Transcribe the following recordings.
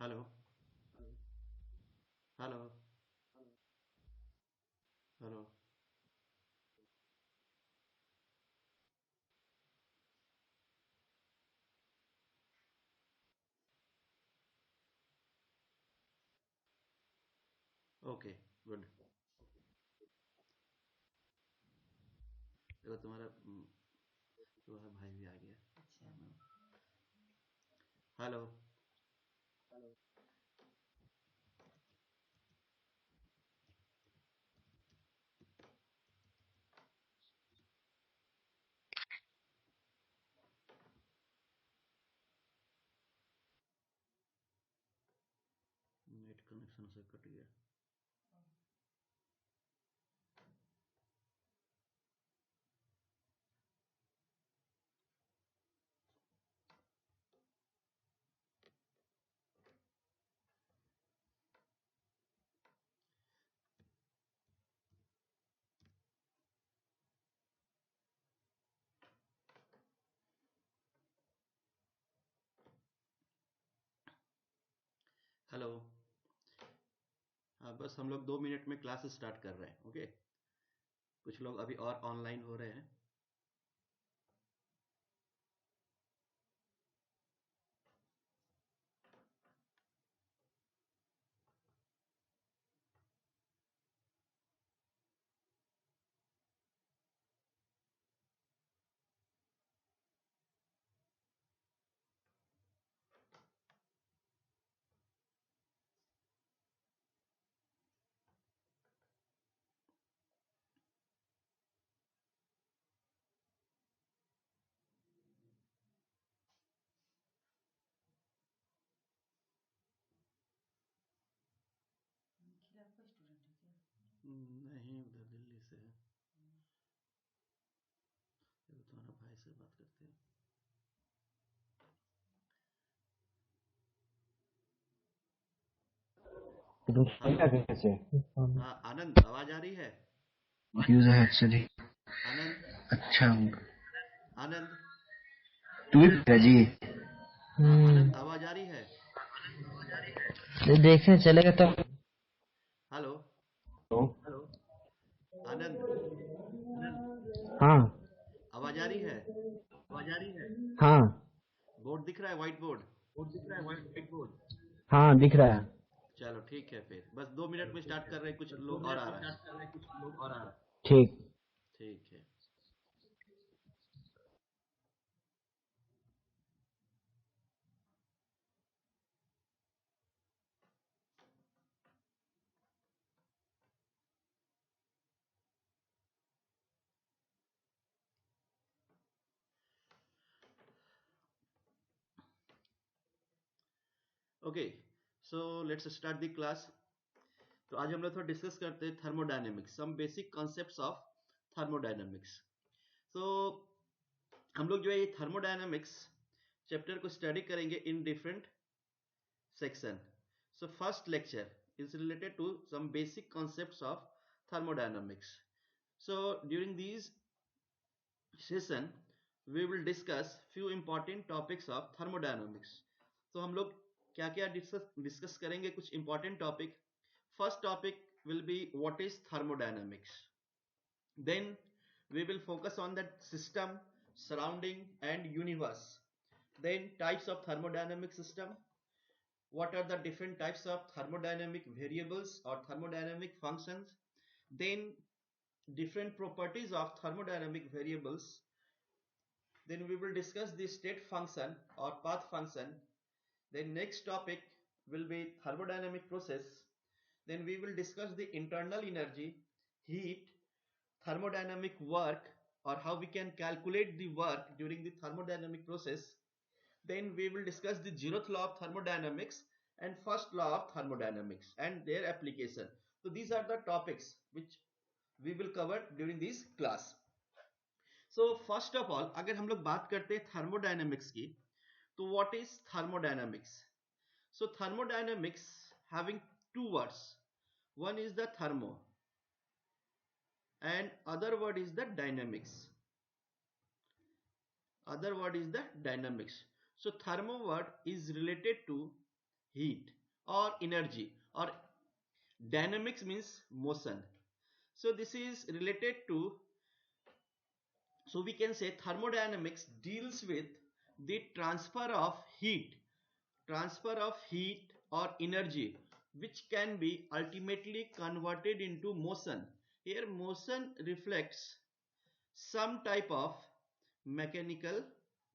Hello. Hello. Hello. Okay. Good. देखो तुम्हारा भाई भी आ गया। अच्छा। हेलो। नेट कनेक्शन से कट गया। हेलो। हाँ, बस हम लोग 2 मिनट में क्लास स्टार्ट कर रहे हैं। ओके। कुछ लोग अभी और ऑनलाइन हो रहे हैं। खिलाफ का स्टूडेंट है क्या? नहीं, उधर दिल्ली से है। देखो तुम्हारा भाई से बात करते हैं। तुम हेलो। क्या कैसे हाँ, आनंद आवाज आ रही है? यूज है एक्चुअली। आनंद। अच्छा आनंद। तू भी है जी। हाँ, आनंद आवाज आ रही है? देखने चलेगा तो हेलो। तो आनंद, हाँ आवाज आ रही है? हाँ बोर्ड दिख रहा है, व्हाइट बोर्ड? हाँ दिख रहा है। चलो ठीक है, फिर बस 2 मिनट में स्टार्ट कर रहे हैं, कुछ लोग और आ रहा है। ठीक। ठीक है। Okay, so let's start the class. तो आज हम लोग थोड़ा डिस्कस करते हैं thermodynamics, some basic concepts of thermodynamics. So हम लोग जो है ये थर्मोडायनेमिक्स चैप्टर को स्टडी करेंगे in different section. So first lecture is related to some basic concepts of thermodynamics. So during these session we will discuss few important topics of thermodynamics. तो हम लोग क्या क्या डिस्कस करेंगे, कुछ important topic. First topic will be what is thermodynamics. Then we will focus on the system, surrounding and universe. Then types of thermodynamic system, what are the different types of thermodynamic variables or thermodynamic functions, then different properties of thermodynamic variables, then we will discuss the state function or path function, then next topic will be thermodynamic process, then we will discuss the internal energy, heat, thermodynamic work, or how we can calculate the work during the thermodynamic process. Then we will discuss the zeroth law of thermodynamics and first law of thermodynamics and their application. So these are the topics which we will cover during this class. So first of all, अगर हम लोग बात करते हैं thermodynamics की, तो what is thermodynamics? So thermodynamics having two words. One is the thermo and other word is the dynamics. Other word is the dynamics. So thermo word is related to heat or energy, or dynamics means motion. So this is related to, so we can say thermodynamics deals with the transfer of heat or energy, which can be ultimately converted into motion. Here motion reflects some type of mechanical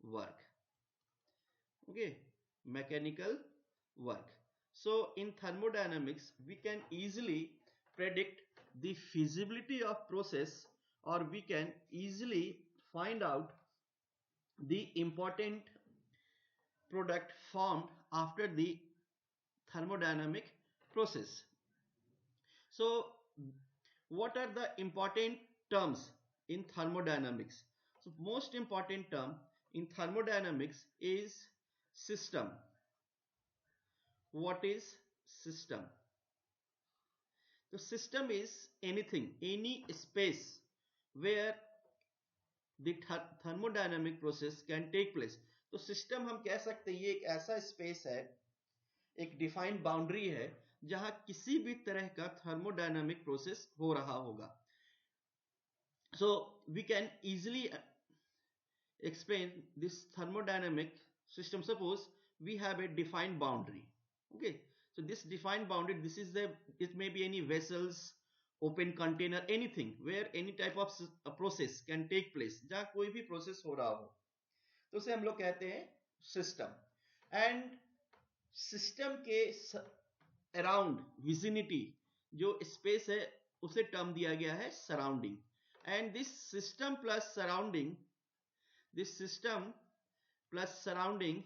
work. Okay, mechanical work. So in thermodynamics we can easily predict the feasibility of process, or we can easily find out the important product formed after the thermodynamic process. So what are the important terms in thermodynamics? So most important term in thermodynamics is system. What is system? The system is anything, any space where the thermodynamic process can take place. तो system हम कह सकते हैं ये एक ऐसा space है, एक डिफाइंड बाउंड्री है जहां किसी भी तरह का थर्मोडायनामिक प्रोसेस हो रहा होगा. So we can easily explain this thermodynamic system. Suppose we have a defined boundary. Okay, so this defined boundary, this is the, it may be any vessels, open container, anything where any type of a process can take place, जहां कोई भी process हो रहा हो, तो उसे हम लोग कहते हैं सिस्टम. एंड सिस्टम के अराउंड विजिनिटी जो स्पेस है उसे टर्म दिया गया है surrounding. And this system plus surrounding, this system plus surrounding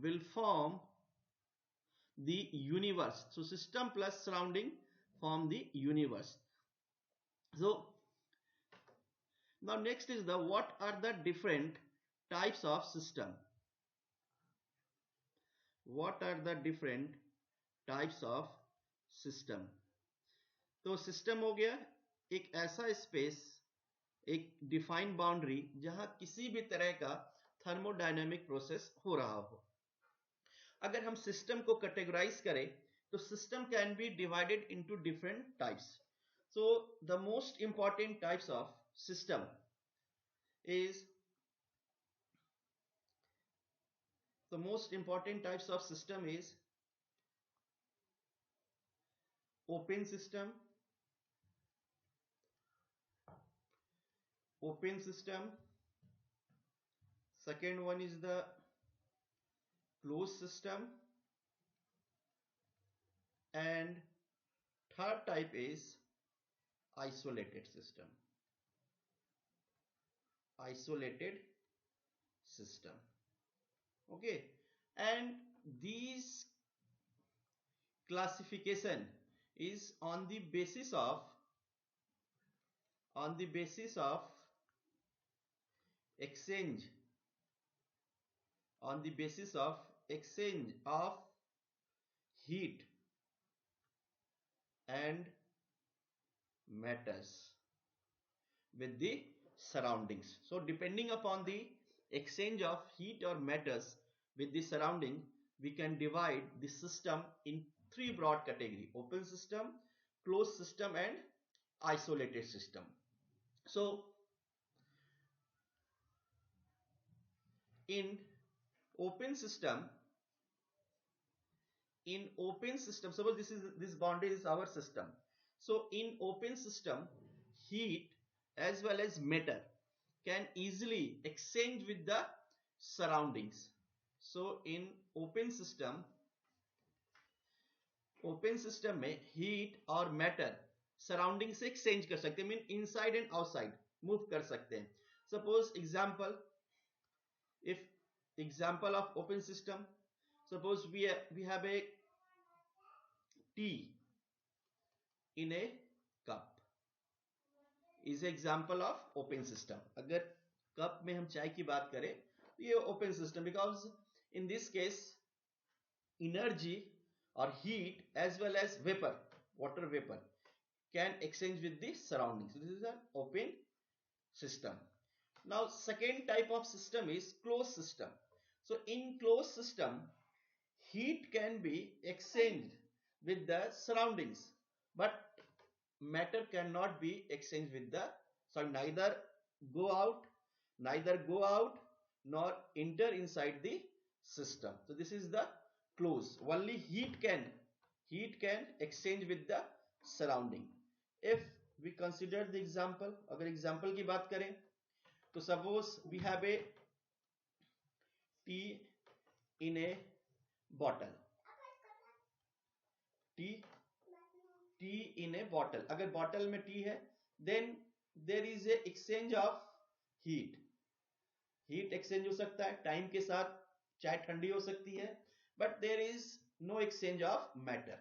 will form the universe. So system plus surrounding form the universe. So now next is the, what are the different types of system? What are the different types of system? तो system हो गया एक ऐसा space, एक defined boundary जहां किसी भी तरह का थर्मोडायनेमिक प्रोसेस हो रहा हो. अगर हम सिस्टम को कैटेगराइज करें तो system can be divided into different types. So the most important types of system is, the most important types of system is open system, open system. Second one is the closed system, and third type is isolated system. Isolated system. Okay, and these classification is on the basis of exchange, on the basis of exchange of heat and matters with the surroundings. So depending upon the exchange of heat or matters with the surrounding, we can divide the system in three broad categories: open system, closed system and isolated system. So in open system, suppose this boundary is our system. So in open system, heat as well as matter can easily exchange with the surroundings. So in open system में heat और matter surrounding से exchange कर सकते हैं, mean inside and outside move कर सकते हैं. Suppose example, if example of open system, suppose we have a tea in a cup, is example of open system. अगर कप में हम चाय की बात करें तो ये open system, because in this case energy or heat as well as vapor, water vapor can exchange with the surroundings. So this is an open system. Now second type of system is closed system. So in closed system, heat can be exchanged with the surroundings, but matter cannot be exchanged with the, so go out neither go out nor enter inside the system. So this is the close. Only heat can exchange with the surrounding. If we consider the example, अगर example की बात करें तो suppose we have a tea in a bottle. Tea tea in a bottle, अगर bottle में tea है then there is a exchange of heat. Heat exchange हो सकता है टाइम के साथ, चाय ठंडी हो सकती है, but there is no exchange of matter.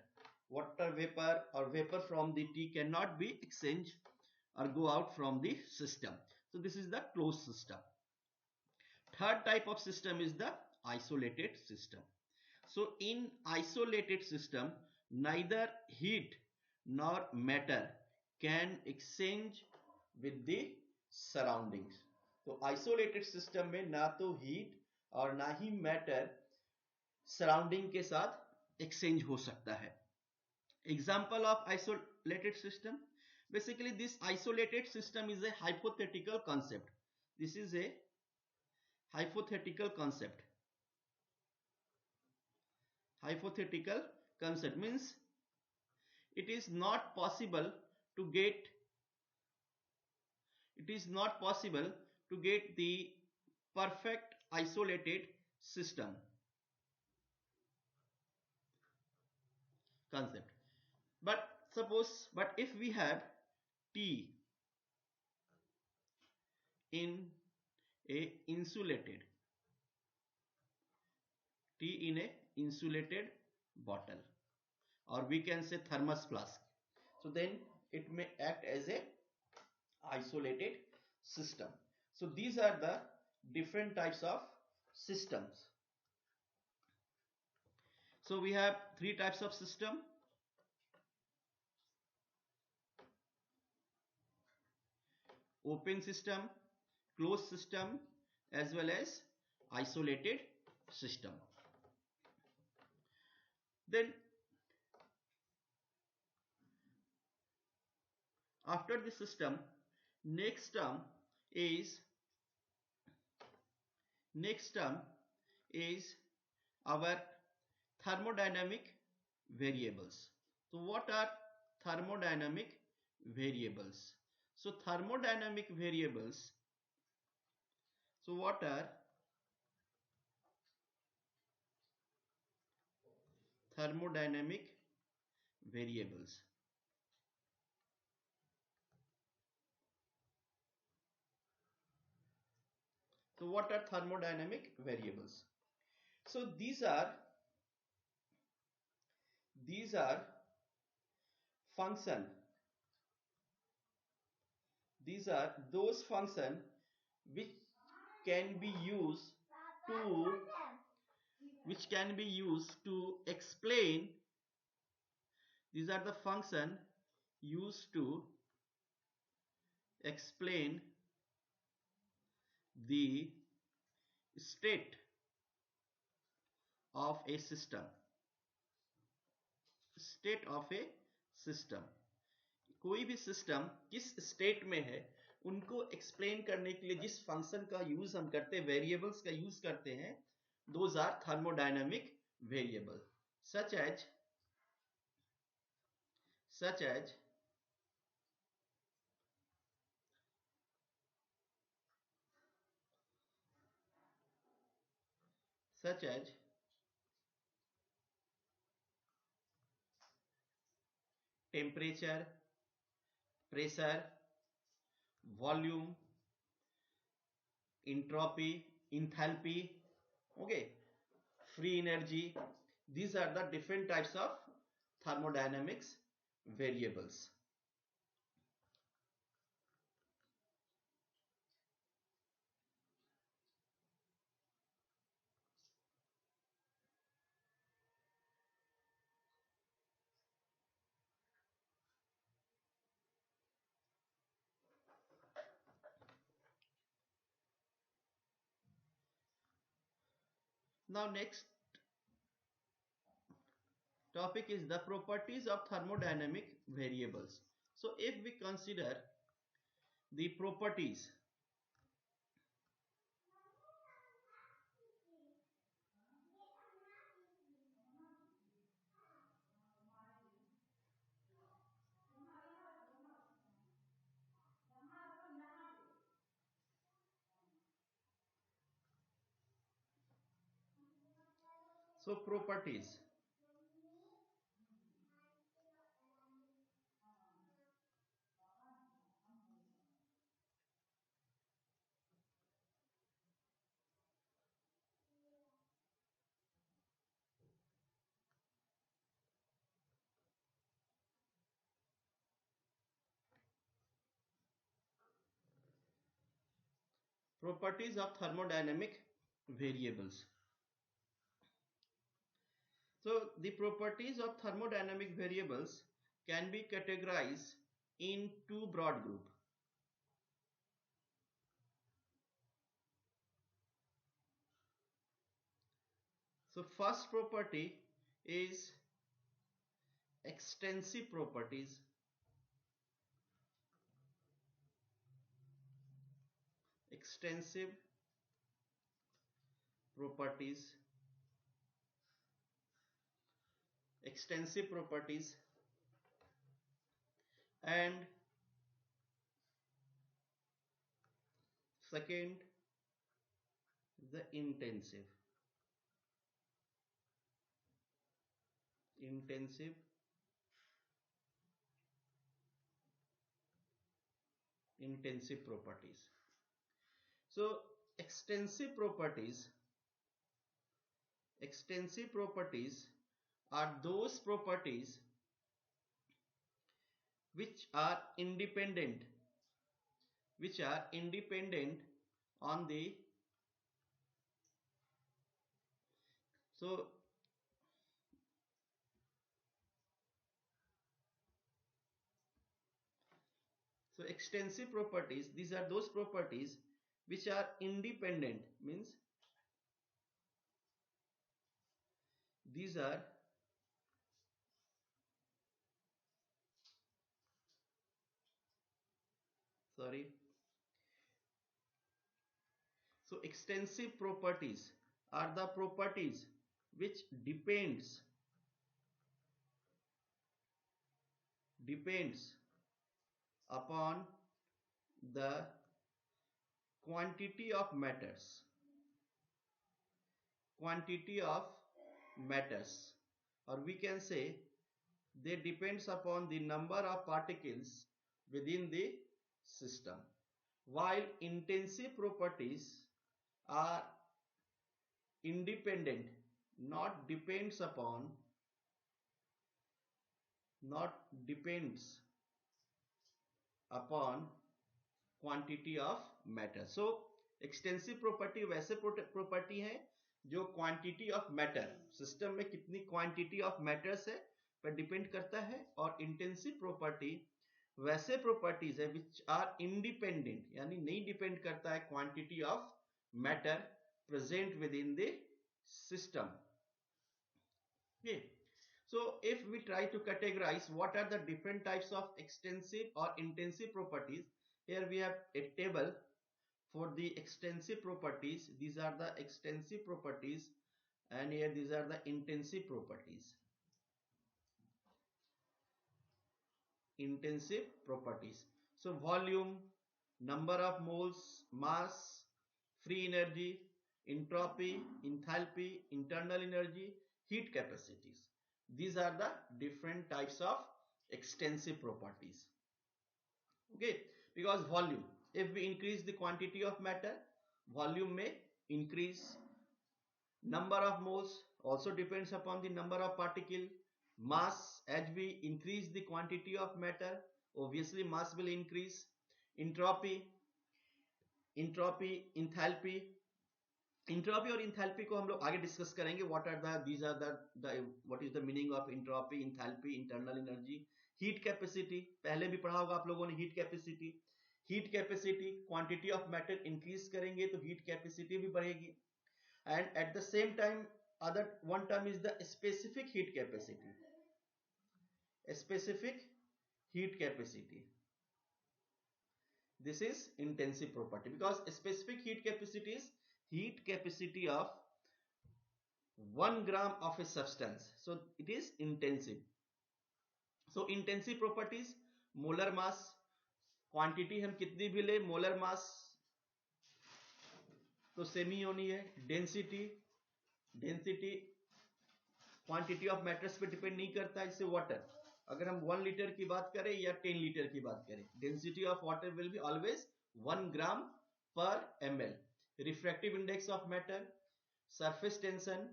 Water vapour और vapour from the tea can not be exchange or go out from the system. So this is the closed system. Third type of system is the isolated system. So in isolated system, neither heat nor matter can exchange with the surroundings. तो isolated system में ना तो heat और ना ही matter surrounding के साथ exchange हो सकता है. Example of isolated system. Basically, this isolated system is a hypothetical concept. This is a hypothetical concept. Hypothetical concept means it is not possible to get the perfect isolated system concept. But if we have T in a insulated bottle, or we can say thermos flask, so then it may act as a isolated system. So these are the different types of systems. So we have three types of system: open system, closed system, as well as isolated system. Then after the system, next term is our thermodynamic variables. So what are thermodynamic variables? So thermodynamic variables, so what are thermodynamic variables? So what are thermodynamic variables? So these are function these are those function which can be used to explain. These are the function used to explain the state of a system. कोई भी system किस state में है उनको explain करने के लिए जिस फंक्शन का यूज हम करते हैं, वेरिएबल्स का यूज करते हैं, those are thermodynamic variable. such as temperature, pressure, volume, enthalpy, okay, free energy. These are the different types of thermodynamics variables. Now next topic is the properties of thermodynamic variables. So if we consider the properties, so properties of thermodynamic variables. So the properties of thermodynamic variables can be categorized in two broad groups. So first property is extensive properties. Extensive properties. Extensive properties. And second, the intensive. Intensive properties. So extensive properties are those properties which are independent on the so so extensive properties, these are those properties which are independent, means these are sorry so extensive properties are the properties which depends upon the quantity of matters or we can say they depends upon the number of particles within the system, while intensive properties are independent, not depends upon quantity of matter. So extensive property वैसे property है जो quantity of matter, system में कितनी quantity of matters है पर depend करता है, और इंटेंसिव प्रॉपर्टी वैसे प्रॉपर्टीज है विच आर इंडिपेंडेंट, यानी नहीं डिपेंड करता है quantity of matter present with in the system. Okay. So if we try to categorize what are the different types of extensive or intensive properties, here we have a table for the extensive properties. These are the extensive properties, and here these are the intensive properties. Intensive properties. So volume, number of moles, mass, free energy, entropy, enthalpy, internal energy, heat capacities. These are the different types of extensive properties. Okay, because volume, if we increase the quantity of matter, volume may increase. Number of moles also depends upon the number of particle. Mass, as we increase the quantity of matter, obviously mass will increase. Entropy, enthalpy. Entropy और enthalpy को हम लोग आगे discuss करेंगे. What are the these are the what is the meaning of entropy, enthalpy, internal energy. Heat capacity पहले भी पढ़ा होगा आप लोगों ने. Heat capacity quantity of matter increase करेंगे तो हीट कैपेसिटी भी बढ़ेगी. And at the same time other one term is the specific heat capacity. Specific heat capacity. This is intensive property, because specific heat capacity is heat capacity of 1 gram of a substance. So it is intensive. So intensive properties, molar mass, quantity हम कितनी भी ले, molar mass तो same ही होनी है. Density, density quantity of matters पे depend नहीं करता है. इससे वाटर, अगर हम 1 लीटर की बात करें या 10 लीटर की बात करें, density of water will be always 1 ग्राम पर ml. Refractive index of matter, surface tension,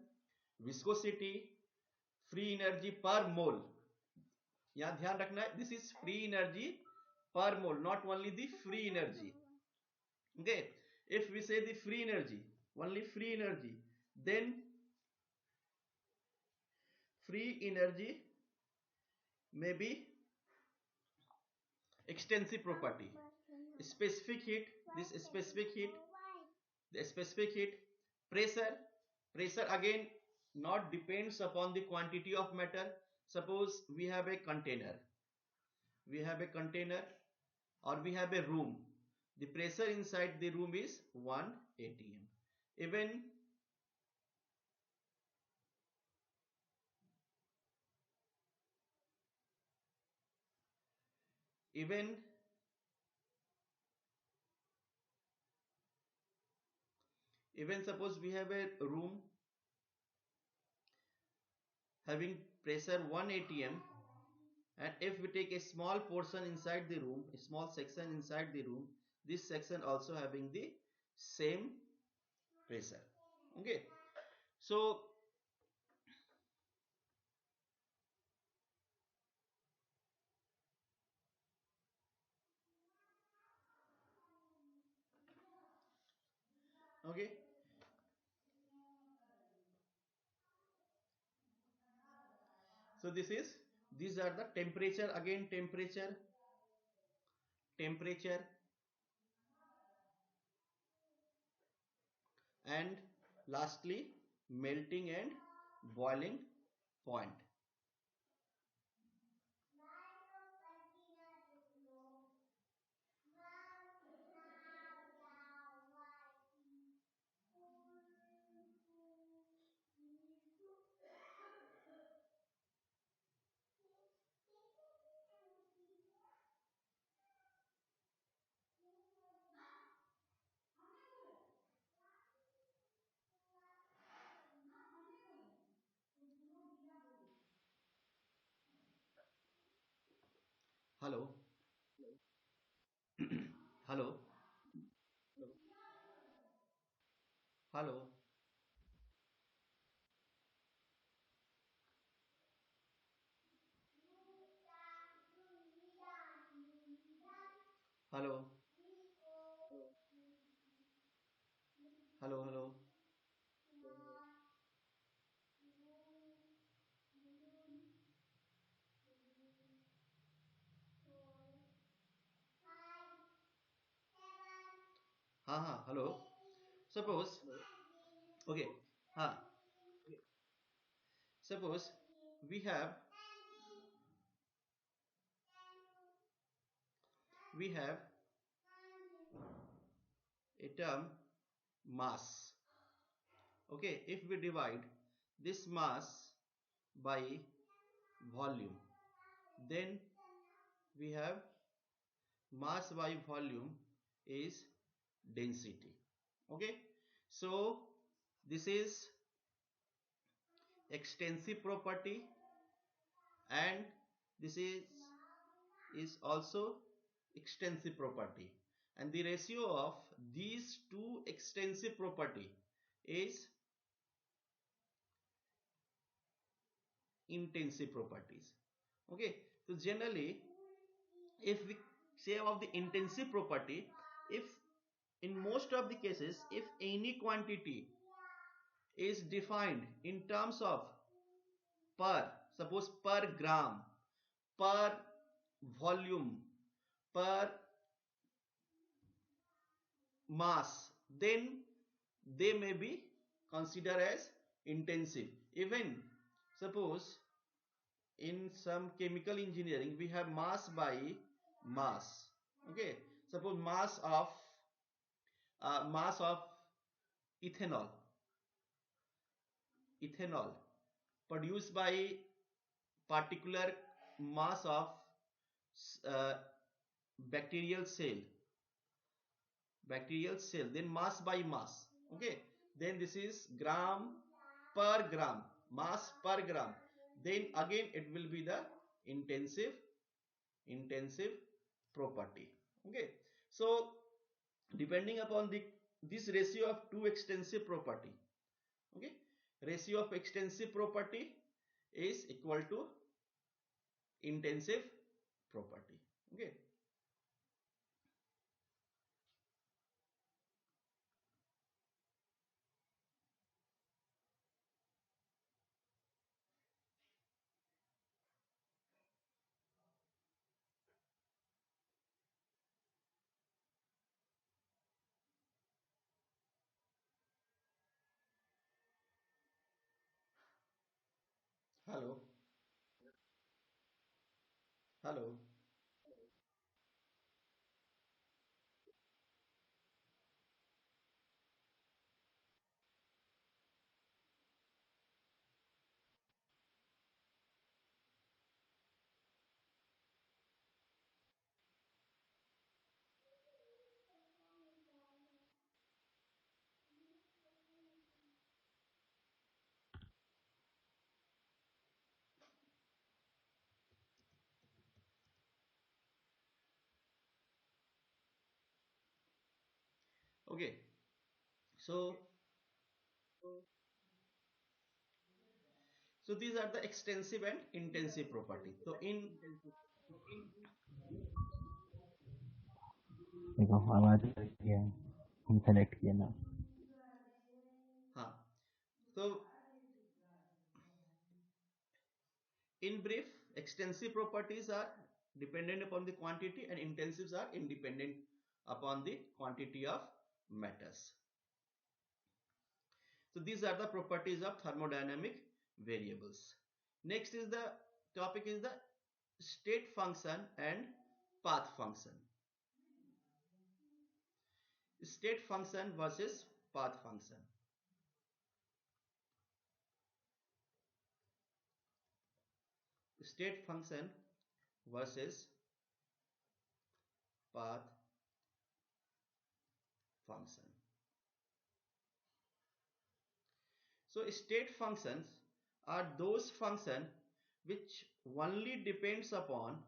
viscosity, free energy पर मोल. यहां ध्यान रखना है, this is free energy per mole, not only the free energy. Okay, if we say the free energy, only free energy, then free energy may be extensive property. Specific heat, this specific heat, the specific heat. Pressure, pressure again not depends upon the quantity of matter. Suppose we have a container, we have a container, or we have a room. The pressure inside the room is 1 atm. Even even even suppose we have a room having pressure 1 atm, and if we take a small portion inside the room, a small section inside the room, this section also having the same pressure. Okay, so okay, so these are the temperature, again temperature, temperature, and lastly melting and boiling point. Hello. Hello. Hello. Hello. Hello. Hello. हाँ हाँ hello. Suppose, okay, हाँ, suppose we have a term mass. Okay, if we divide this mass by volume, then we have mass by volume is density. Okay, so this is extensive property, and this is also extensive property, and the ratio of these two extensive property is intensive properties. Okay, so generally if we say of the intensive property, if in most of the cases if any quantity is defined in terms of per, suppose per gram, per volume, per mass, then they may be considered as intensive. Even suppose in some chemical engineering we have mass by mass. Okay, suppose mass of ethanol ethanol produced by particular mass of uh, bacterial cell then mass by mass. Okay, then this is gram per gram, mass per gram. Then again it will be the intensive property. Okay, so depending upon the this ratio of two extensive property. Okay, ratio of extensive property is equal to intensive property. Okay. Hello. Hello. Okay, so these are the extensive and intensive property. So in देखो आवाज आ रही है, हम select किए ना। हाँ, so in brief, extensive properties are dependent upon the quantity and intensives are independent upon the quantity of matters. So these are the properties of thermodynamic variables. Next is the topic is the state function and path function. State function versus path function. State function versus path function. So state functions are those functions which only depends upon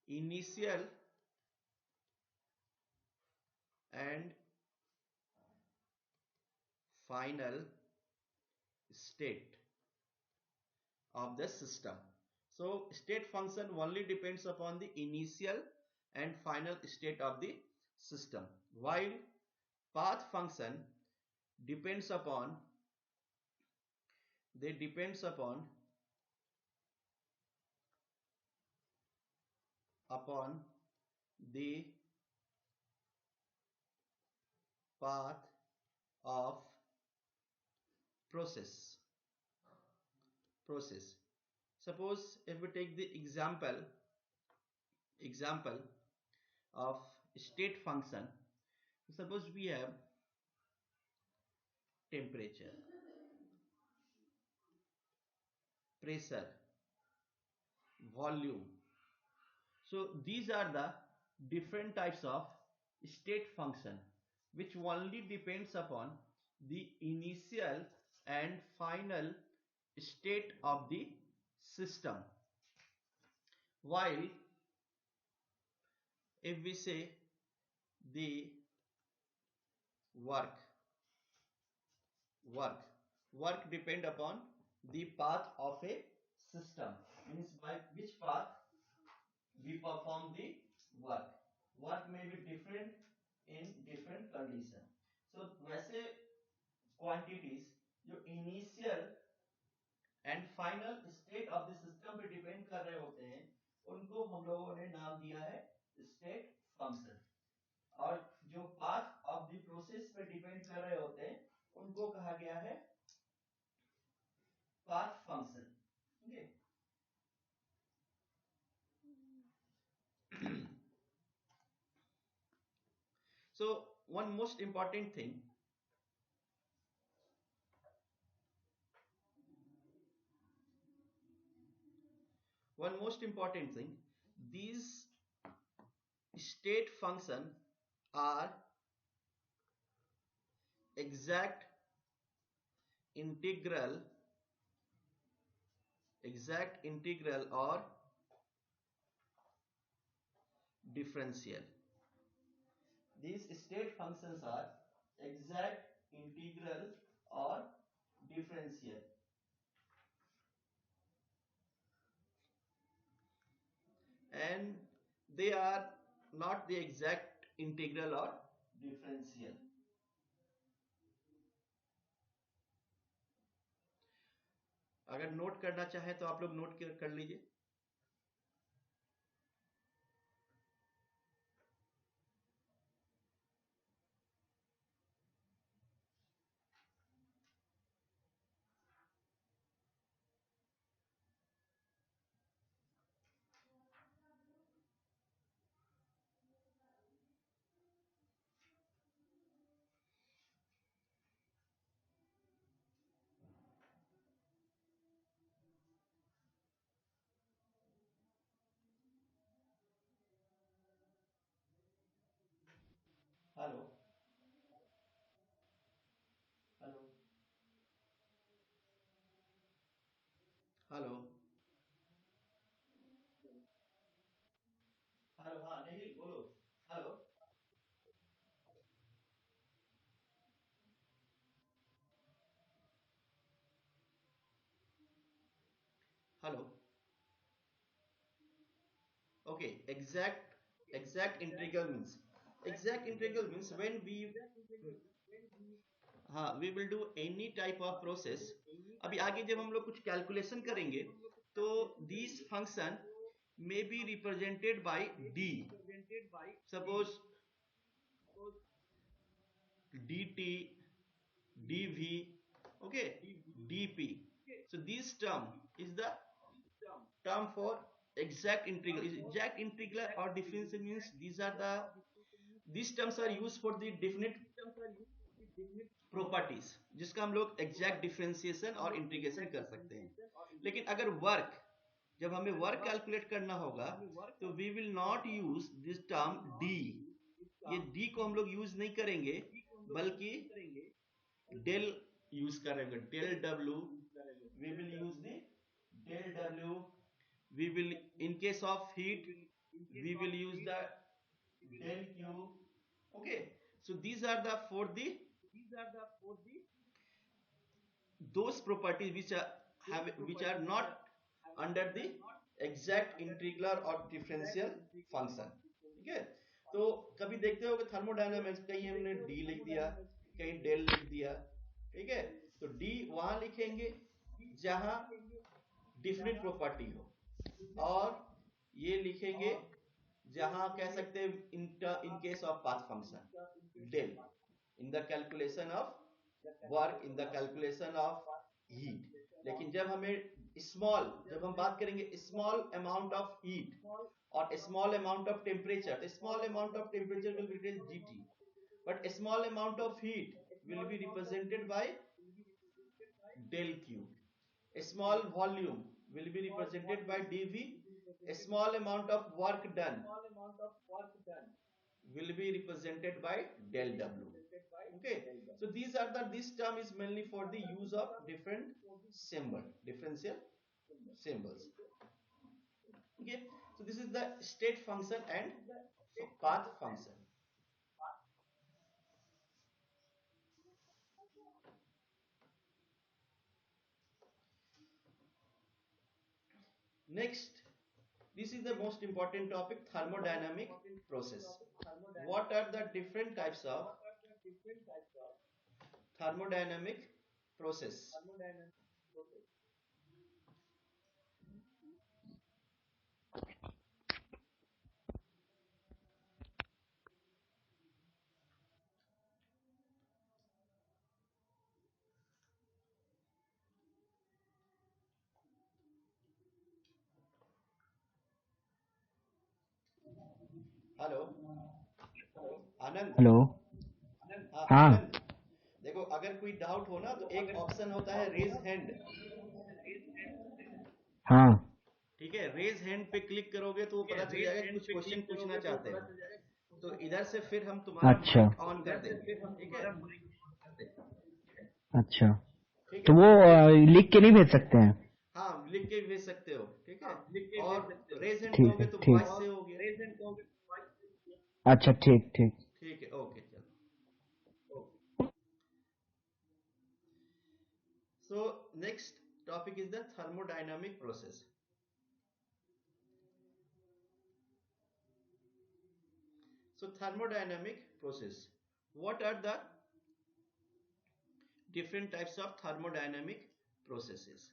initial and final state of the system. So state function only depends upon the initial and final state of the system, while path function depends upon they depends upon the path of process. Suppose if we take the example of state function, suppose we have temperature, pressure, volume. So these are the different types of state function which only depends upon the initial and final state of the system, while if we say the work work work depend upon the path of a system, means by which path we perform the work may be different in different condition. So वैसे quantities जो initial and final state of the system पे depend कर रहे होते हैं, उनको हम लोगों ने नाम दिया है स्टेट फंक्शन। और जो पाथ ऑफ द प्रोसेस पे डिपेंड कर रहे होते हैं उनको कहा गया है पाथ फंक्शन। ठीक है। So one most important thing, these state function are exact integral, or differential. These state functions are exact, integral, or differential. And they are not the exact integral or differential. अगर note करना चाहे तो आप लोग note कर लीजिए। Hello, hello, hello, hello. हाँ नहीं बोलो। Hello, hello. Okay, exact integral means when we, हाँ, we will do any type of process। अभी आगे जब हम लोग कुछ कैलकुलेशन करेंगे तो these function may be represented by d, suppose dt, dv, okay, dp। So this term is the term for exact integral. Exact integral or differential means these terms are used for the definite properties जिसका हम लोग exact differentiation और integration कर सकते हैं। लेकिन अगर work, जब हमें वर्क कैलकुलेट करना होगा तो we will not use this term D. ये डी को हम लोग यूज नहीं करेंगे बल्कि डेल यूज करेंगे, del W. We will use the del W. We will, in case of heat, we will use the del q। Okay, so these are the for the those properties which are not under the exact integral or differential function। ठीक है। तो कभी देखते हो कि thermodynamics कहीं हमने D लिख दिया, कहीं डेल लिख दिया। ठीक है। तो डी वहां लिखेंगे जहां डिफरेंट प्रॉपर्टी हो, और ये लिखेंगे जहां कह सकते हैं in case of path function del, in the calculation of work, in the calculation of heat. लेकिन जब हम बात करेंगे स्मॉल अमाउंट ऑफ हीट और small amount of temperature, small amount of temperature will be GT, but a small amount of heat will be represented by del q। A small volume will be represented by dv। A small amount of work done will be represented by del w। Okay, so this term is mainly for the use of different differential symbols। Okay, so this is the state function and path function। Next, this is the most important topic, thermodynamic process। What are the different types of thermodynamic process? Hello Anand. Hello. हाँ हाँ। आनंद, देखो अगर कोई doubt हो ना तो एक option होता है रेज हैंड। हाँ। ठीक है, रेज हैंड पे क्लिक करोगे तो वो पता चल जाएगा कि कुछ क्वेश्चन पूछना चाहते हो। तो इधर से फिर हम तुम्हारा अच्छा। माइक ऑन कर देंगे। ठीक है। अच्छा, ठीक तो है। वो लिख के नहीं भेज सकते हैं? हाँ लिख के भेज सकते हो। ठीक है। और रेज हैंड ठीक कहोगे है, तो ठीक। वॉइस से हो गया। अच्छा, ठीक ठीक। ठीक है, ओके चलो। So next topic is the thermodynamic process. So thermodynamic process. What are the different types of thermodynamic processes?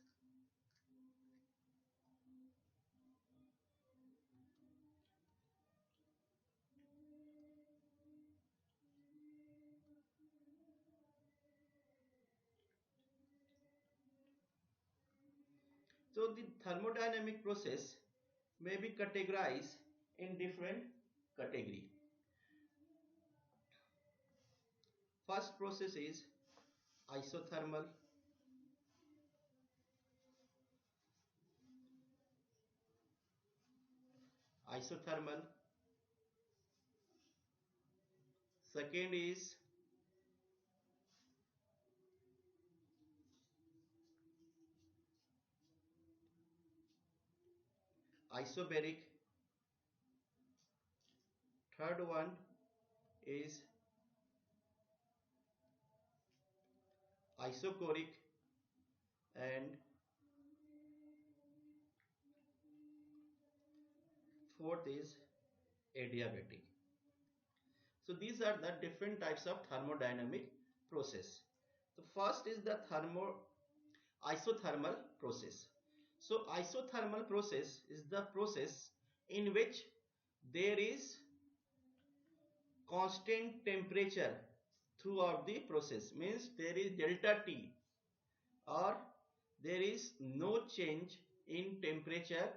So the thermodynamic process may be categorized in different category. First process is isothermal. Isothermal. Second is isobaric. Third one is isochoric, and fourth is adiabatic. So these are the different types of thermodynamic process. The first is the isothermal process. So isothermal process is the process in which there is constant temperature throughout the process, means there is delta T, or there is no change in temperature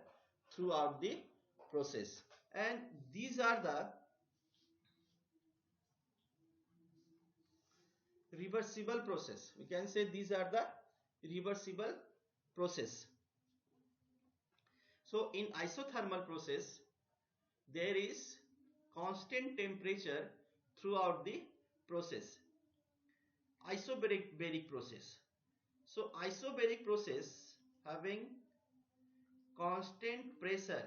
throughout the process. And these are the reversible process. We can say these are the reversible process. So in isothermal process there is constant temperature throughout the process. Isobaric process. So isobaric process having constant pressure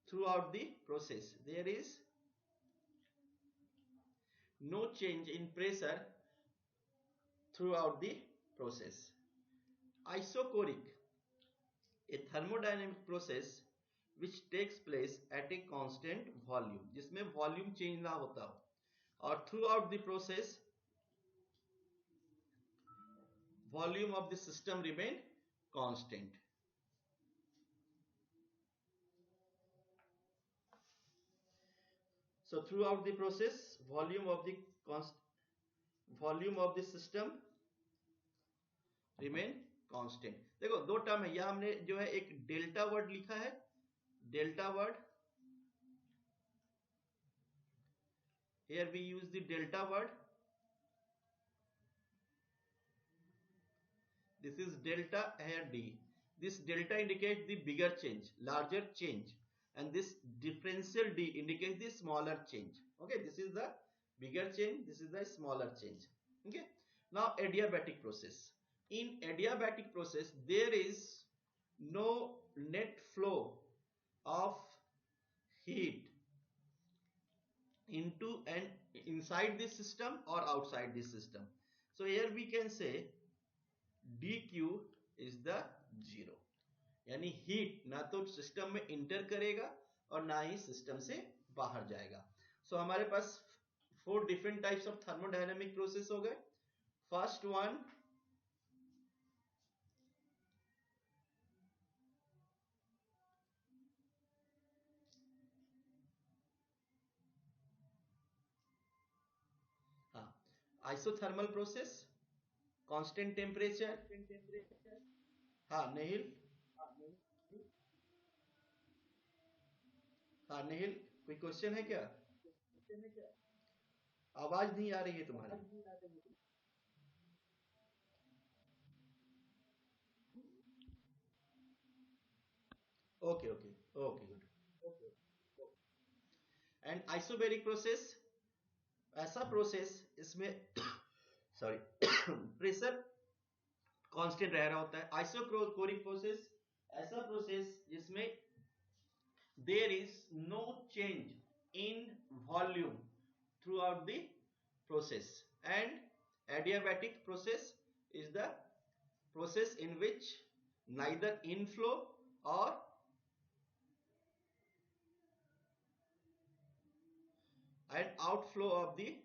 throughout the process. There is no change in pressure throughout the process. Isochoric, a thermodynamic process which takes place at a constant volume, जिसमें volume change ना होता हो और through out the process volume of the system remain constant. So throughout the process volume of the system remain constant. देखो दो term है, यहां हमने जो है एक डेल्टा वर्ड लिखा है, delta word, here we use the delta word. This is delta, here D. This delta indicates the bigger change, larger change, and this differential D indicates the smaller change. Okay, this is the bigger change, this is the smaller change. Okay, now adiabatic process. In adiabatic process, there is no net flow of heat into and inside this system or outside this system. So here we can say dq is the zero, यानी heat ना तो system में inter करेगा और ना ही system से बाहर जाएगा. सो हमारे पास four different types of thermodynamic process हो गए. फर्स्ट वन हाँ आइसोथर्मल प्रोसेस, कांस्टेंट टेम्परेचर. हाँ नेहिल. हाँ नेहिल, कोई क्वेश्चन है क्या? आवाज नहीं आ रही है तुम्हारी। Okay okay okay good. And isobaric process ऐसा प्रोसेस इसमें सॉरी प्रेशर कांस्टेंट रह रहा होता है। आइसोकोरिक प्रोसेस ऐसा प्रोसेस जिसमें there is no change in volume throughout the process, and adiabatic process is the process in which neither inflow or an outflow of the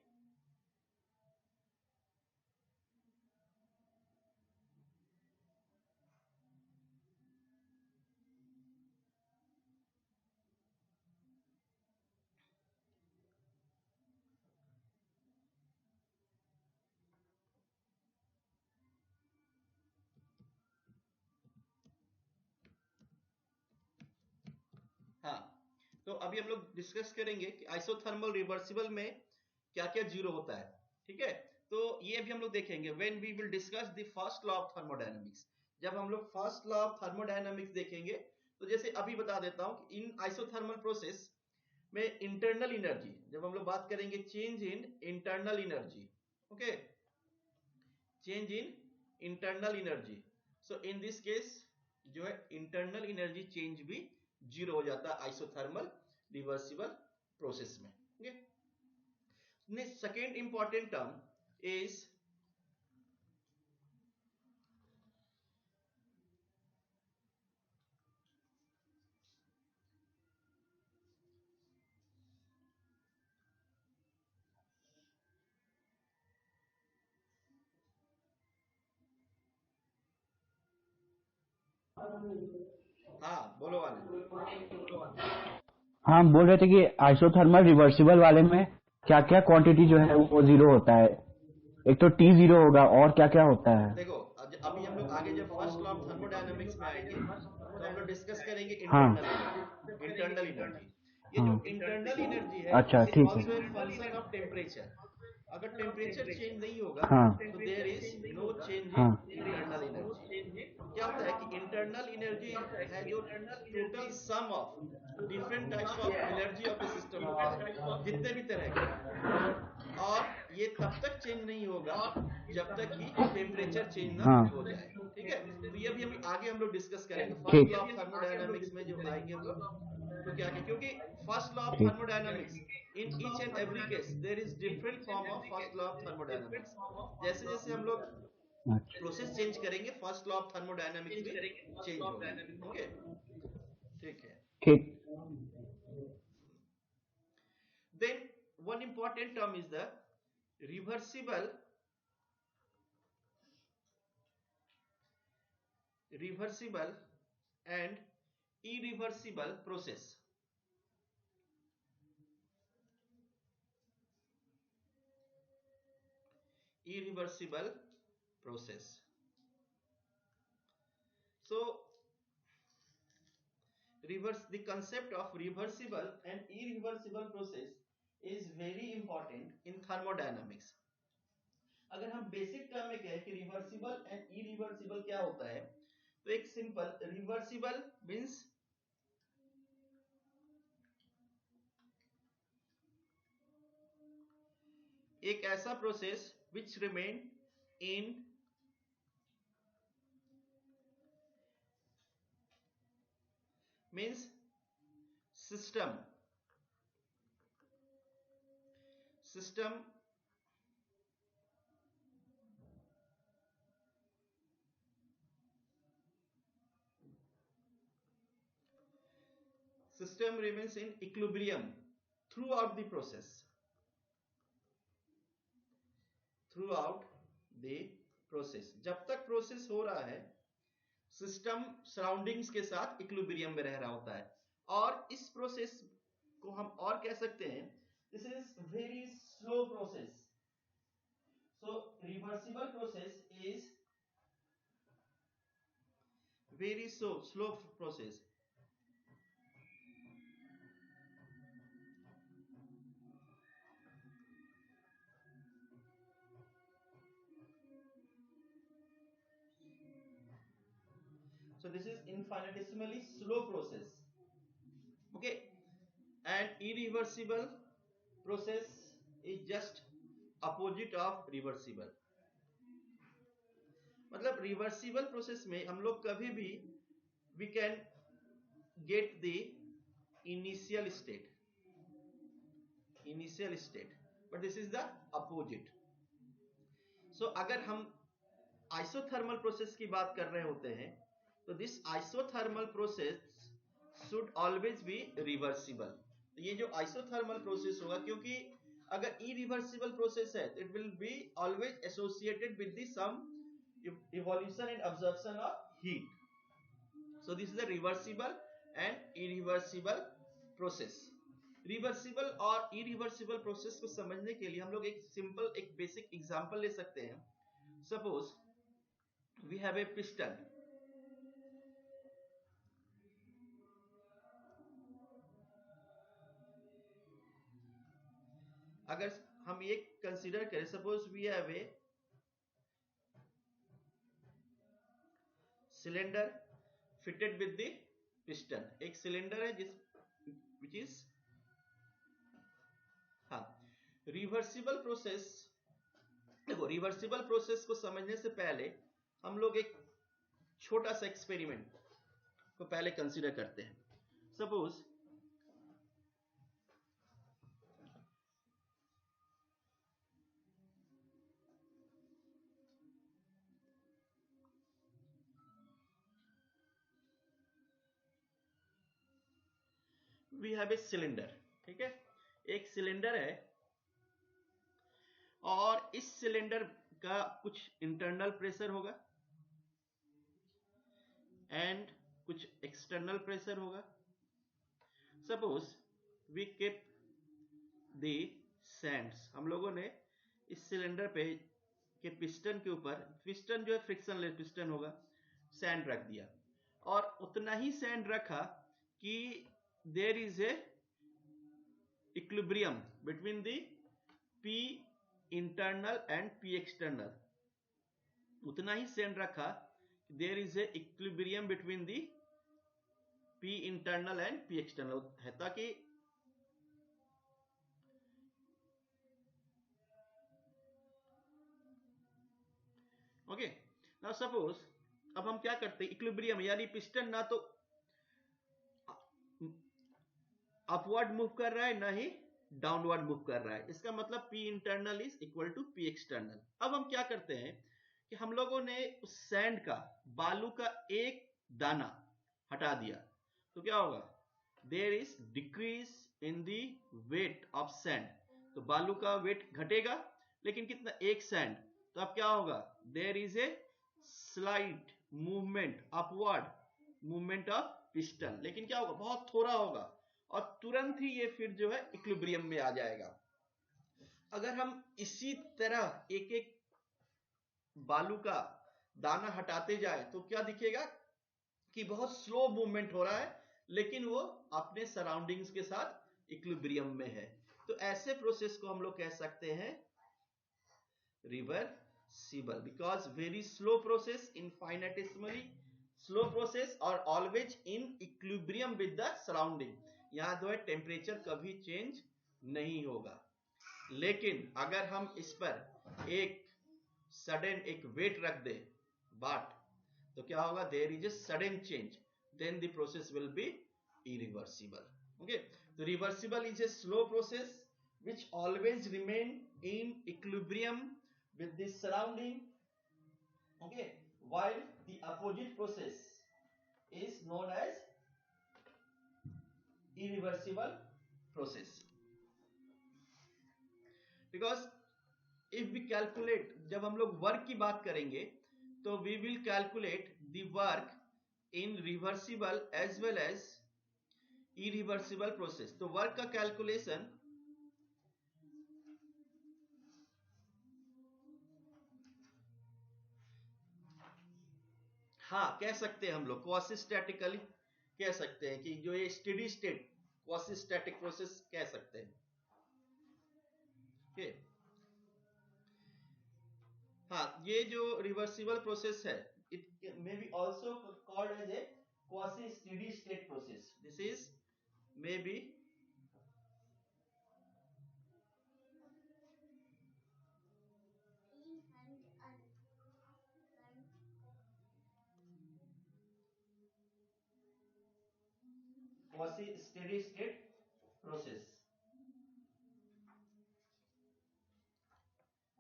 हाँ। तो अभी हम लोग डिस्कस करेंगे कि आइसोथर्मल रिवर्सिबल में क्या क्या जीरो होता है। ठीक है, तो ये भी हम लोग देखेंगे when we will discuss the first law of thermodynamics. जब हम लोग फर्स्ट लॉ ऑफ थर्मोडायनामिक्स देखेंगे तो जैसे अभी बता देता हूं कि इन आइसोथर्मल प्रोसेस में इंटरनल एनर्जी, जब हम लोग बात करेंगे change in internal energy, okay, change in internal energy, so in this case जो है इंटरनल एनर्जी चेंज भी जीरो हो जाता है आइसोथर्मल रिवर्सिबल प्रोसेस में। Okay, second important term is हाँ बोलो आनंद। हाँ, हम बोल रहे थे कि आइसोथर्मल रिवर्सिबल वाले में क्या क्या क्वांटिटी जो है वो जीरो होता है। एक तो टी जीरो होगा, और क्या क्या होता है? देखो अभी हम लोग आगे जब फर्स्ट लॉ ऑफ थर्मोडायनामिक्स में आएंगे तो हम लोग डिस्कस करेंगे हाँ इंटरनल एनर्जी। इंटरनल एनर्जी, ये जो हाँ। इंटरनल एनर्जी है अच्छा, दिस इज ठीक है। Also a function of temperature. अगर टेम्परेचर चेंज नहीं होगा हाँ तो देयर इज नो चेंज हाँ इन इंटरनल एनर्जी। क्या होता है कि इंटरनल एनर्जी है जो total sum of different types of energy of A system होता है, जितने भी तरह के, और ये तब तक चेंज नहीं होगा जब तक कि टेम्परेचर चेंज ना हाँ। हो जाए। ठीक है, तो ये भी हम आगे हम लोग डिस्कस करेंगे फर्स्ट ठीक लॉ ऑफ थर्मोडायनामिक्स में जब आएंगे हम लोग। तो क्या क्या, क्योंकि फर्स्ट लॉ ऑफ ठीक। Thermodynamics in each and every case there is different form of first law of thermodynamics. जैसे जैसे हम लोग अच्छा। प्रोसेस चेंज करेंगे फर्स्ट लॉ ऑफ थर्मोडायनामिक्स भी चेंज होगी। ओके, ठीक है। ठीक। Then one important term is the reversible reversible and irreversible process। Irreversible process, so reverse the concept of reversible and irreversible process is very important in thermodynamics। अगर हम basic term में कहें कि reversible and irreversible क्या होता है, तो एक सिंपल रिवर्सिबल मींस एक ऐसा process which remain in means system system system remains in equilibrium throughout the process, throughout the process। जब तक प्रोसेस हो रहा है सिस्टम सराउंडिंग्स के साथ इक्विलिब्रियम में रह रहा होता है। और इस प्रोसेस को हम और कह सकते हैं this is very slow process. So reversible process is very slow process. infinitesimally slow process. Okay, and irreversible process is just opposite of reversible. मतलब रिवर्सिबल प्रोसेस में हम लोग कभी भी we can get the initial state, but this is the opposite. So अगर हम isothermal process की बात कर रहे होते हैं तो this isothermal process should always be reversible. ये जो आइसोथर्मल प्रोसेस होगा, क्योंकि अगर इरिवर्सिबल प्रोसेस है तो it will be always associated with the some evolution and absorption of heat. So this is a reversible and irreversible process. Reversible और irreversible process को समझने के लिए हम लोग एक सिंपल एक बेसिक एग्जांपल ले सकते हैं. Suppose we have a piston. अगर हम ये कंसीडर करें, suppose we have a cylinder fitted with the piston. एक सिलेंडर है जिस विच इज रिवर्सिबल प्रोसेस. देखो, रिवर्सिबल प्रोसेस को समझने से पहले हम लोग एक छोटा सा एक्सपेरिमेंट को पहले कंसीडर करते हैं. Suppose we have a cylinder. ठीक है, एक सिलेंडर है और इस सिलेंडर का कुछ इंटरनल प्रेशर होगा एंड कुछ एक्सटर्नल प्रेशर होगा. Suppose we kept the sands. हम लोगों ने इस सिलेंडर पे के पिस्टन के ऊपर, पिस्टन जो है फ्रिक्शनलेस पिस्टन होगा, सैंड रख दिया और उतना ही सैंड रखा कि there is a equilibrium between the P internal and P external. उतना ही सैंड रखा there is a equilibrium between the P internal and P external है, ताकि ओके. नाउ सपोज अब हम क्या करते हैं, इक्विलिब्रियम यानी पिस्टन ना तो अपवर्ड मूव कर रहा है ना ही डाउनवर्ड मूव कर रहा है. इसका मतलब P internal is equal to P external. अब हम क्या करते हैं कि हम लोगों ने उस सैंड का, बालू का एक दाना हटा दिया तो क्या होगा, there is decrease in the weight of sand. तो बालू का वेट घटेगा, लेकिन कितना, एक सैंड. तो अब क्या होगा, there is a slight movement, upward movement of piston. लेकिन क्या होगा, बहुत थोड़ा होगा और तुरंत ही ये फिर जो है इक्विलिब्रियम में आ जाएगा. अगर हम इसी तरह एक एक बालू का दाना हटाते जाए तो क्या दिखेगा कि बहुत स्लो मूवमेंट हो रहा है, लेकिन वो अपने सराउंडिंग्स के साथ इक्विलिब्रियम में है. तो ऐसे प्रोसेस को हम लोग कह सकते हैं reversible, because very slow process, infinitesimally slow process और always in equilibrium with the surrounding. यहां जो है टेम्परेचर कभी चेंज नहीं होगा. लेकिन अगर हम इस पर एक सडन एक वेट रख दे बाट, तो क्या होगा, there is a sudden change, then the process will be irreversible. Okay, तो reversible is a slow process which always remain in equilibrium with the surrounding. Okay, while the opposite process is known as irreversible process. Because if we calculate, जब हम लोग work की बात करेंगे तो we will calculate the work in reversible as well as irreversible process. तो work का calculation हाँ कह सकते हैं हम लोग क्वासिस्टैटिकली कह सकते हैं कि जो ये स्टेडी स्टेट क्वासिस्टैटिक प्रोसेस कह सकते हैं. okay. हाँ, ये जो रिवर्सिबल प्रोसेस है, it may be also called as a quasi steady state process. This is maybe quasi steady state process.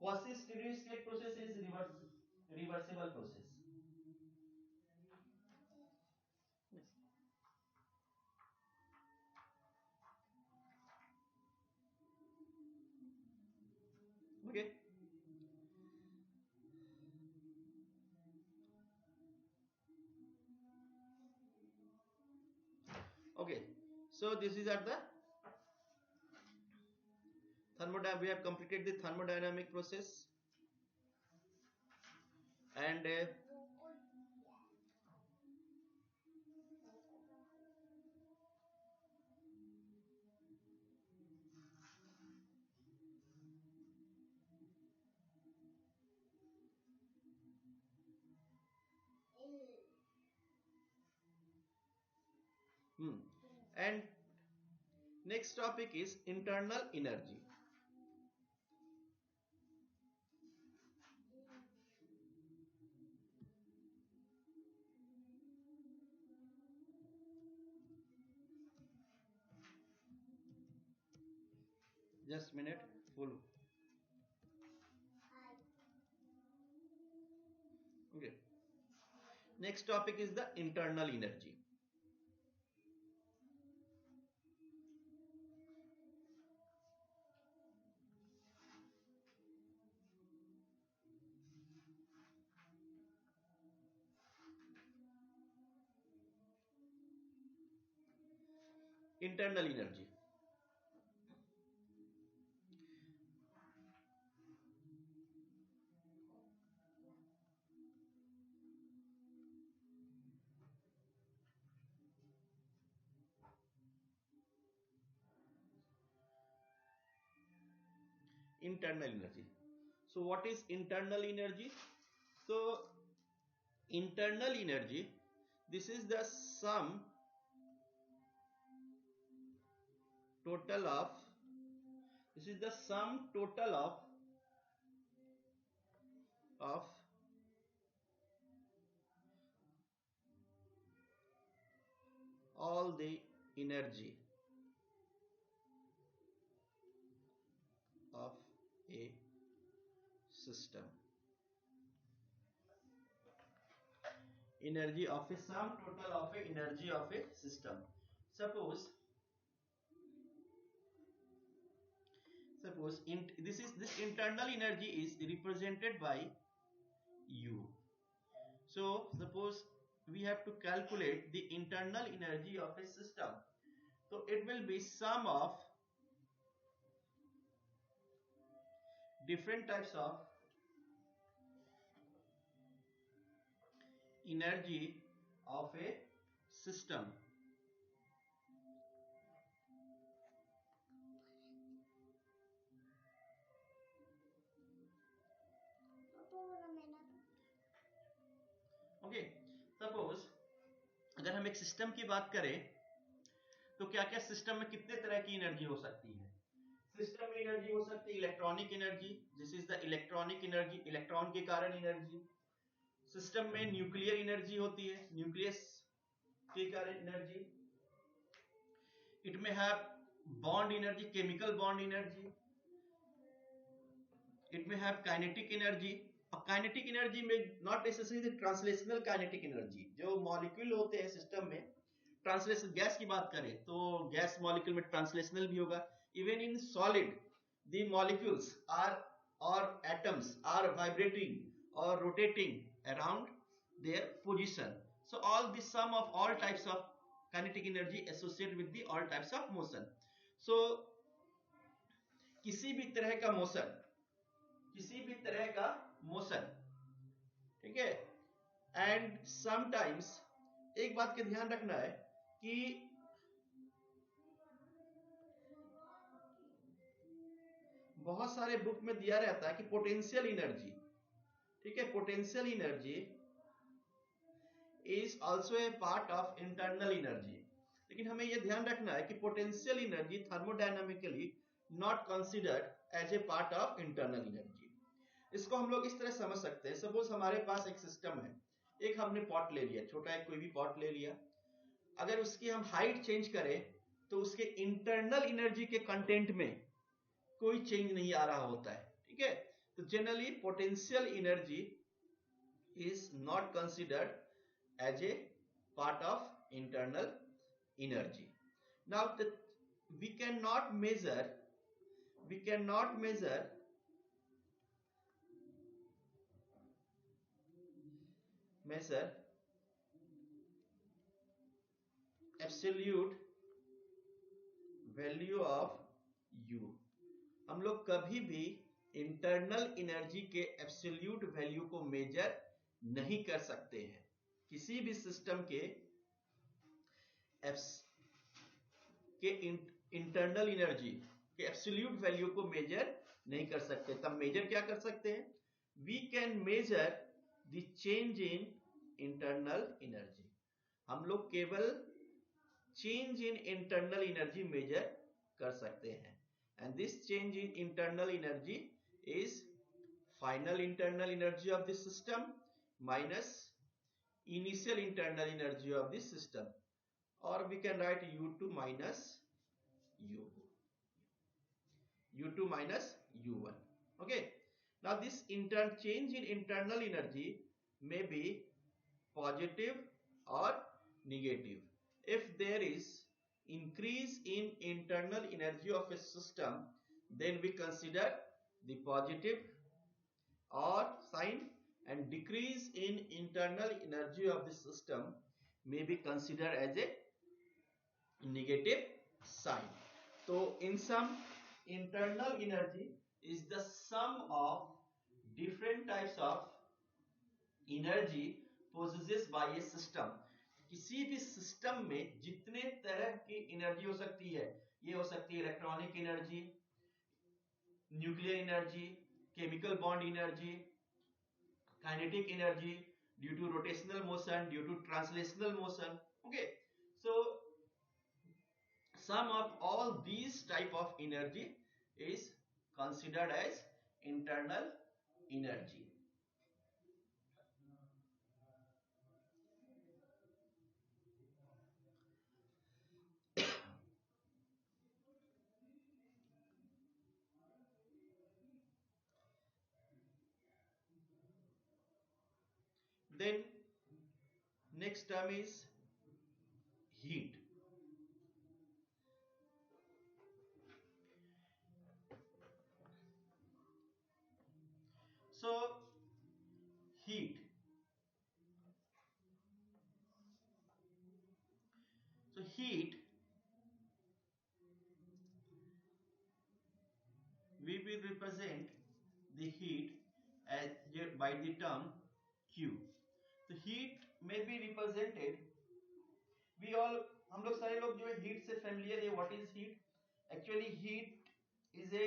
Quasi steady state process is reversible process. Yes. Okay. Okay. So this is at the thermodynamic. We have completed the thermodynamic process, and and next topic is internal energy. Just minute. Full. Okay. Next topic is the internal energy. Internal energy. Internal energy. So what is internal energy? So internal energy, this is the sum total of, this is the sum total of all the energy of a system. Energy of a sum total of a energy of a system. Suppose this internal energy is represented by U. So suppose we have to calculate the internal energy of a system. So it will be sum of different types of energy of a system. Okay suppose अगर हम एक system की बात करें तो क्या क्या system में कितने तरह की एनर्जी हो सकती है. सिस्टम में एनर्जी हो सकती है electronic energy, this is the electronic energy, electron के कारण एनर्जी. सिस्टम में न्यूक्लियर एनर्जी होती है, न्यूक्लियस के कारण एनर्जी. इट में have bond energy, chemical bond energy. It में हैव काइनेटिक एनर्जी. अब काइनेटिक एनर्जी में not necessary translational kinetic energy, जो मॉलिक्यूल होते हैं सिस्टम में, ट्रांसलेशन गैस की बात करें तो गैस मॉलिक्यूल में ट्रांसलेशनल भी होगा. Even in solid the molecules are और एटम्स आर वाइब्रेटिंग और rotating around their position. So all the sum of all types of kinetic energy associated with the all types of motion. So किसी भी तरह का motion, किसी भी तरह का मोशन, ठीक है. एंड समटाइम्स एक बात का ध्यान रखना है कि बहुत सारे बुक में दिया रहता है कि पोटेंशियल एनर्जी, ठीक है, potential energy is also a part of internal energy. लेकिन हमें यह ध्यान रखना है कि potential energy thermodynamically not considered as a part of internal energy. इसको हम लोग इस तरह समझ सकते हैं, सपोज हमारे पास एक सिस्टम है, एक हमने पॉट ले लिया, छोटा एक कोई भी पॉट ले लिया, अगर उसकी हम हाइट चेंज करें तो उसके इंटरनल एनर्जी के कंटेंट में कोई चेंज नहीं आ रहा होता है, ठीक है। तो generally potential energy is not considered as a part of internal energy. Now we cannot measure absolute value of U। हम लोग कभी भी इंटरनल एनर्जी के एब्सोल्यूट वैल्यू को मेजर नहीं कर सकते हैं। किसी भी सिस्टम के इंटरनल एनर्जी के एब्सोल्यूट वैल्यू को मेजर नहीं कर सकते। तब मेजर क्या कर सकते हैं? We can measure the change in internal energy. हम लोग केवल change in internal energy measure कर सकते हैं, and this change in internal energy is final internal energy of the system minus initial internal energy of the system, or we can write U2 minus U2 minus U1. Okay, now this change in internal energy may be positive or negative. If there is increase in internal energy of a system, then we consider the positive or sign, and decrease in internal energy of the system may be considered as a negative sign. So in sum, internal energy is the sum of different types of energy possessed by a system। किसी भी system में जितने तरह की energy हो सकती है, ये हो सकती है electronic energy, nuclear energy, chemical bond energy, kinetic energy due to rotational motion, due to translational motion. Okay, so sum of all these type of energy is considered as internal energy. Then next term is heat। So heat, we will represent the heat as by the term Q। तो heat may be represented, हम लोग सारे लोग जो है heat से familiar है। What is heat? Actually heat is a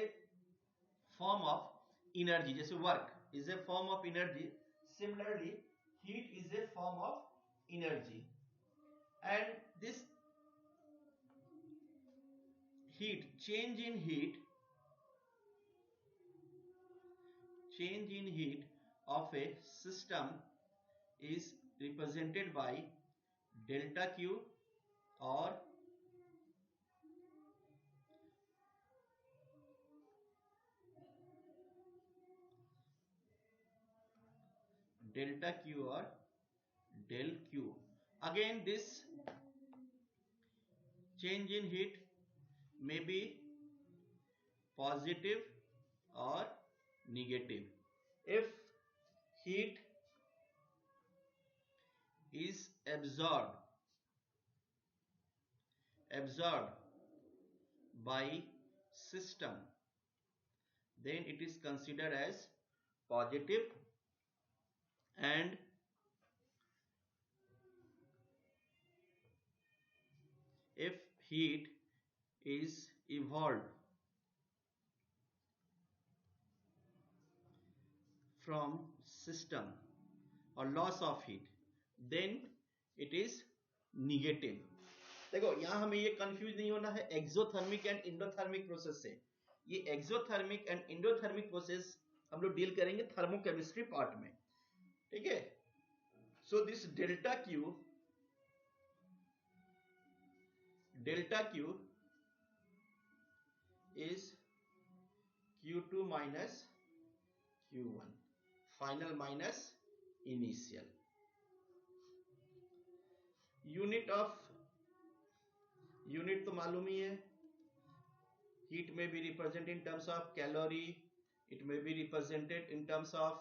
form of energy, जैसे work is a form of energy, similarly heat is a form of energy, and this heat change in heat of a system is represented by delta Q or del Q। Again, this change in heat may be positive or negative। If heat is absorbed by system, then it is considered as positive, and if heat is evolved from system or loss of heat, then it is negative. देखो यहां हमें ये confuse नहीं होना है exothermic and endothermic process से। ये exothermic and endothermic process हम लोग डील करेंगे थर्मोकेमिस्ट्री पार्ट में, ठीक है। So this delta Q is Q2 minus Q1 final minus initial. Unit तो मालूम ही है, heat may be represented in terms of calorie, it may be represented in terms of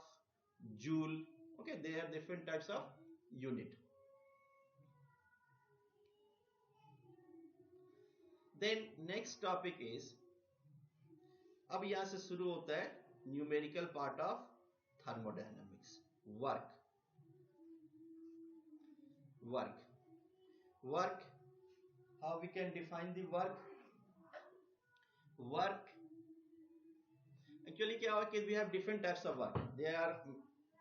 joule, okay, they are different types of unit. Then next topic is, अब यहां से शुरू होता है numerical part of thermodynamics. Work how we can define the work actually क्या हुआ कि we have different types of work, they are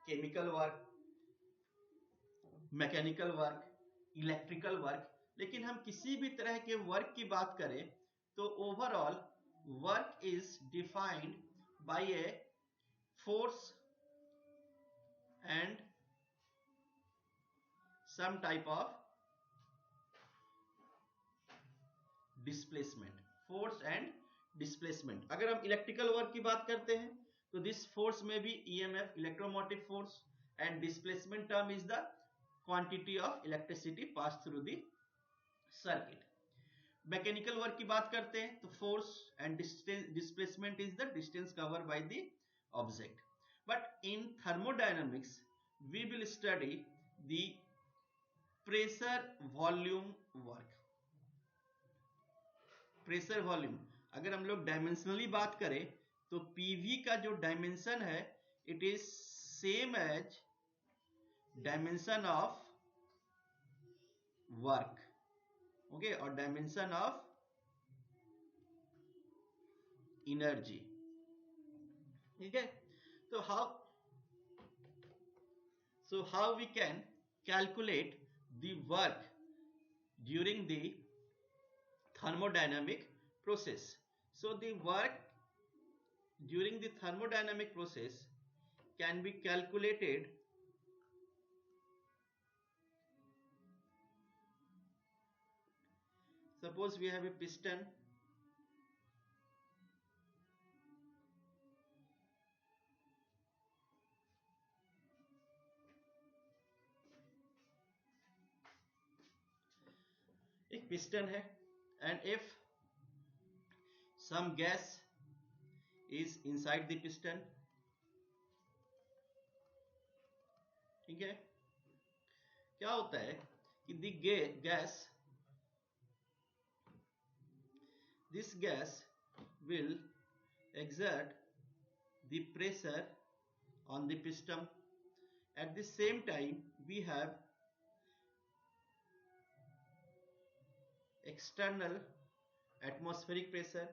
chemical work, mechanical work, electrical work. लेकिन हम किसी भी तरह के वर्क की बात करें तो overall work is defined by A force and some type of displacement, force and displacement। अगर हम इलेक्ट्रिकल वर्क की बात करते हैं तो दिस फोर्स में भी EMF, electromotive force, and displacement term is the quantity of electricity pass through the circuit. Mechanical work की बात करते हैं तो force and displacement is the distance cover by the object. But in thermodynamics, we will study the pressure volume work. Pressure volume, अगर हम लोग dimensionally बात करें तो PV का जो डायमेंशन है it is same as dimension of work, okay, और डायमेंशन ऑफ एनर्जी, ठीक है। तो how we can calculate the work during the thermodynamic process? So the work during the thermodynamic process can be calculated suppose we have a piston, एक piston है, and if some gas is inside the piston, ठीक है, क्या होता है कि this gas will exert the pressure on the piston. At the same time we have external atmospheric pressure.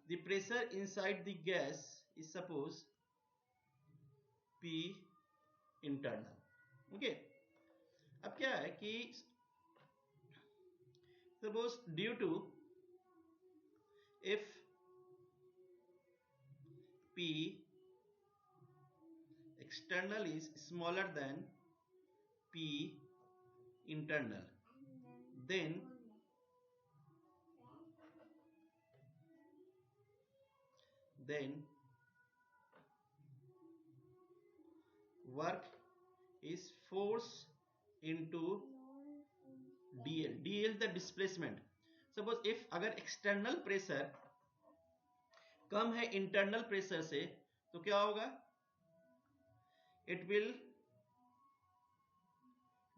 The pressure inside the gas is suppose P internal, okay। अब क्या है कि suppose due to if P external is smaller than P internal, then work is force into dl, dl the displacement। suppose if अगर external pressure कम है internal pressure से तो क्या होगा, इट विल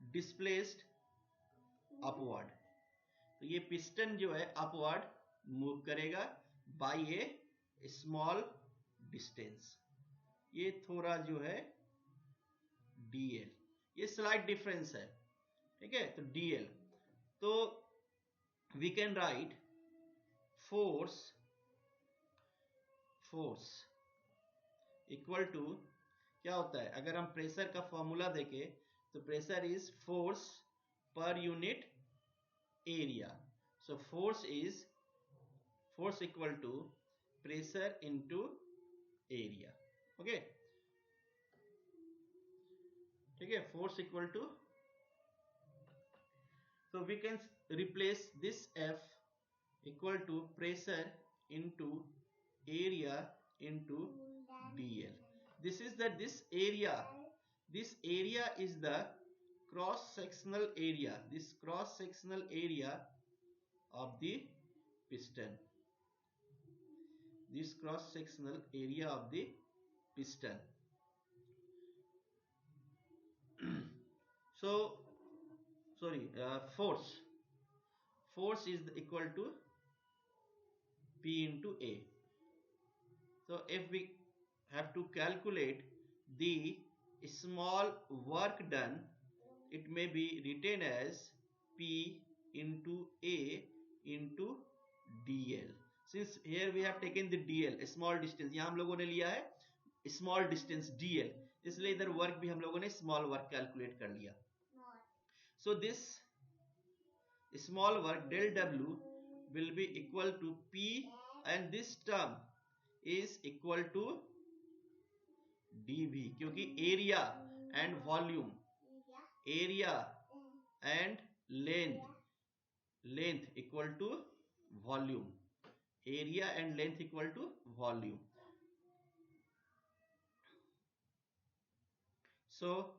डिस्प्लेस्ड अपवर्ड। तो ये पिस्टन जो है अपवर्ड मूव करेगा बाय ए स्मॉल डिस्टेंस, ये थोड़ा जो है dl, ये स्लाइट डिफरेंस है, ठीक है। तो dl, तो we can write force equal to क्या होता है, अगर हम प्रेशर का फॉर्मूला देखें तो pressure is force per unit area. So force equal to pressure into area. Okay, force equal to, so we can replace this F equal to pressure into area into dl. This is that this area is the cross sectional area, this cross sectional area of the piston, this cross sectional area of the piston. So sorry, force is equal to P into A. So if we have to calculate the small work done, it may be written as P into A into dl. Since here we have taken the dl, small distance, यहाँ हम लोगों ने लिया है small distance dl, इसलिए इधर work भी हम लोगों ने small work calculate कर लिया. So this small work del W will be equal to P, and this term is equal to dV, क्योंकि area and volume, area and length equal to volume, area and length equal to volume. So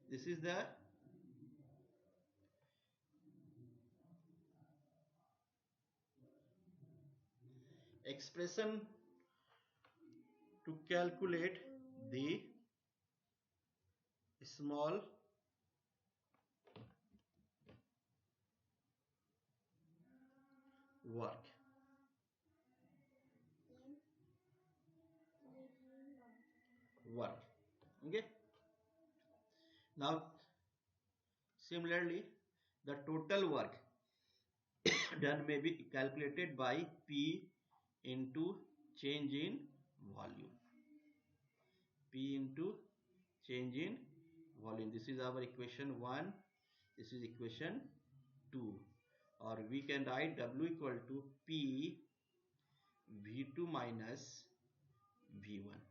this is the expression to calculate the small work. Okay, now similarly the total work done may be calculated by P into change in volume. P into change in volume. This is our equation 1. This is equation 2. Or we can write W equal to P V2 minus V1.